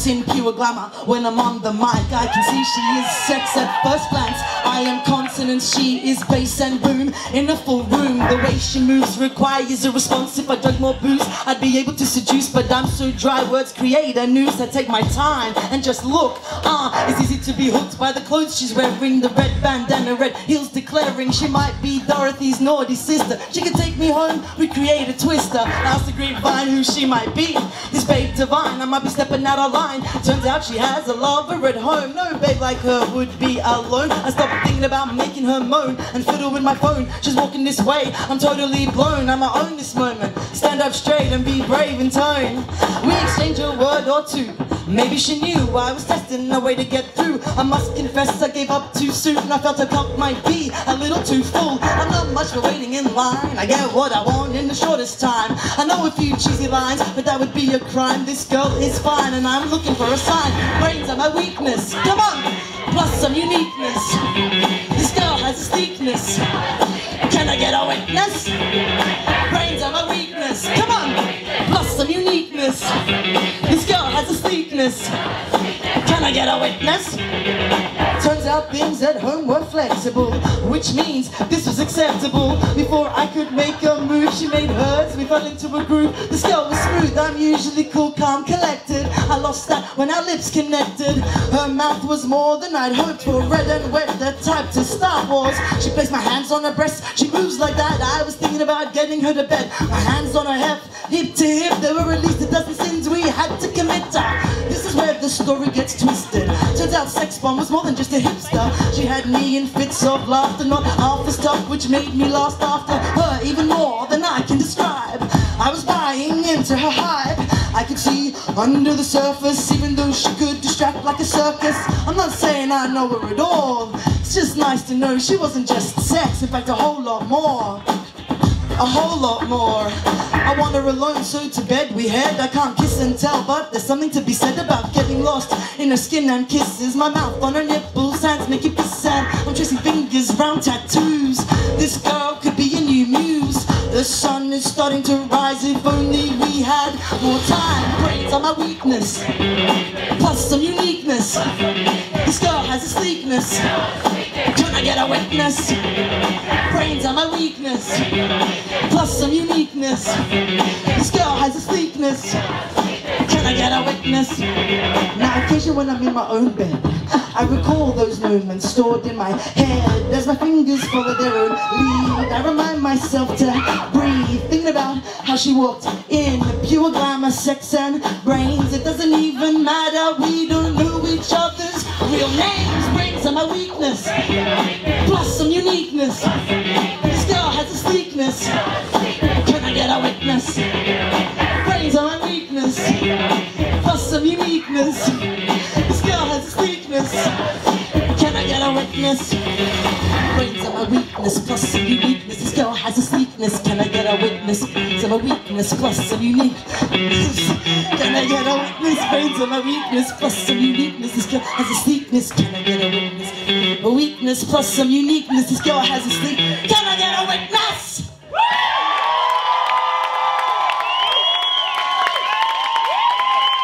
It's in pure glamour when I'm on the mic. I can see she is sex at first glance. I am consonance, she is bass and boom. In a full room, the way she moves requires a response. If I drank more booze, I'd be able to seduce, but I'm so dry, words create a noose. I take my time and just look. It's easy to be hooked by the clothes she's wearing. The red bandana, red heels declaring she might be Dorothy's naughty sister. She could take me home, we create a twister. Ask the grapevine who she might be. This babe divine, I might be stepping out of line. Turns out she has a lover at home. No babe like her would be alone. I stopped thinking about making her moan and fiddle with my phone. She's walking this way, I'm totally blown. I'ma own this moment, stand up straight and be brave in tone. We exchange a word or two. Maybe she knew I was testing a way to get through. I must confess I gave up too soon. I felt her cup might be a little too full. I'm not much for waiting in line. I get what I want in the shortest time. I know a few cheesy lines, but that would be a crime. This girl is fine and I'm looking for a sign. Brains are my weakness, come on, plus some uniqueness. This girl has a sleekness. Can I get a witness? Brains are my weakness, come on, plus some uniqueness. This girl has a sleekness. Can I get a witness? Turns out things at home were flexible, which means this was acceptable. Before I could make a move, she made hers. We fell into a groove. This girl was smooth. I'm usually cool, calm, collected. I lost that when our lips connected. Her mouth was more than I'd hoped for. Red and wet, the type to Star Wars. She placed my hands on her breast. She moves like that. I was thinking about getting her to bed. My hands on her hip to hip. There were at least a dozen sins we had to commit. This is where the story gets twisted. Turns out sex bomb was more than just a hipster. She had me in fits of laughter, not half as tough, which made me last after her even more than I can describe. I was buying into her hype. I could see under the surface, even though she could distract like a circus. I'm not saying I know her at all. It's just nice to know she wasn't just sex, in fact a whole lot more. A whole lot more. I want her alone, so to bed we head. I can't kiss and tell, but there's something to be said about getting lost in her skin and kisses. My mouth on her nipples, hands make it be sad. I'm tracing fingers round tattoos. This girl could be a new muse. The sun is starting to rise. If only we had more time. Brains are my weakness, plus some uniqueness. This girl has a sleekness. Can I get a witness? Brains are my weakness, plus some uniqueness. This girl has a sleekness. Can I get a witness? Now occasionally when I'm in my own bed, I recall those moments stored in my head. As my fingers follow their own lead, I remind myself to breathe, thinking about how she walked in. Pure glamour, sex and brains. It doesn't even matter, we don't know each other's real names. Brains are my weakness, plus some uniqueness. This girl has a sleekness. Can I get a witness? Brains are my weakness, plus some uniqueness. This girl has a sleekness. Can I get a witness? Brains are my weakness, plus some uniqueness. This girl has a sleekness. Can I get a witness? Brains are my weakness, plus some uniqueness. Can I get a witness? Brains are my weakness, plus some uniqueness. This girl has a sleekness. Can I get a witness? A weakness plus some uniqueness. This girl has a sleek. Can I get a witness?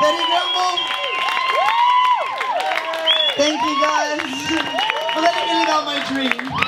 Betty Grumble. Thank you guys for letting me live out my dream.